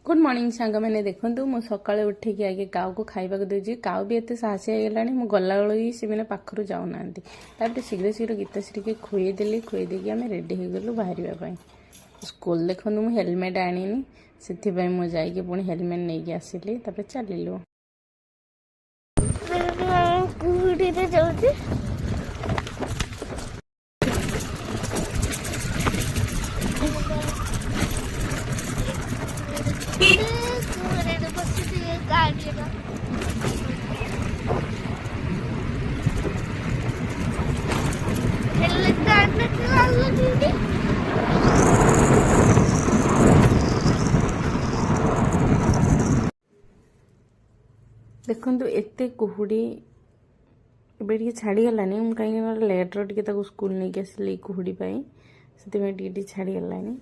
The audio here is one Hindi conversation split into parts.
गुड मॉर्निंग सांग मैंने देखूँ मु सका उठे आगे काऊ को खावा दूसरी काऊ भी एत साहसी होगला मुझे गला बेलू से मैंने पाखर जाऊना शीघ्र शीघ्र गीता श्री खुएदेली खुएदेकी आम रेडी हो गलु बाहर स्कूल देखो मुझे हेलमेट आनी से मुझे पुणी हेलमेट नहीं आसिली चलू देखु एत कुहुड़ी ए छाड़गलानी कहीं लेट्रे टे स्कूल नहीं आसिली कुहुड़ी से छाड़गलानी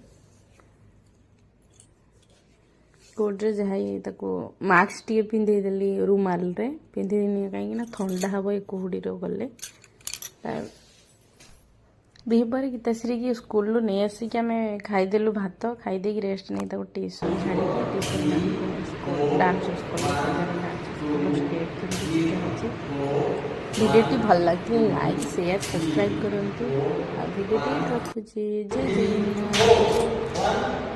कोड्रे जहाँ मास्क टे पिंधेदेली रुमाल रे पिंधेदिनी कहीं थंडा हम ये कुहुड़ी गले द्विपर गीताश्री की स्कूल नहीं आसिक आम खाईदेलु भात खाईदे रेस्ट नहीं ट्यूशन छाड़ी ट्यूशन डांस भिडियो भल लगे लाइक शेयर सब्सक्राइब करूँ भिडियो रखुची जय जय।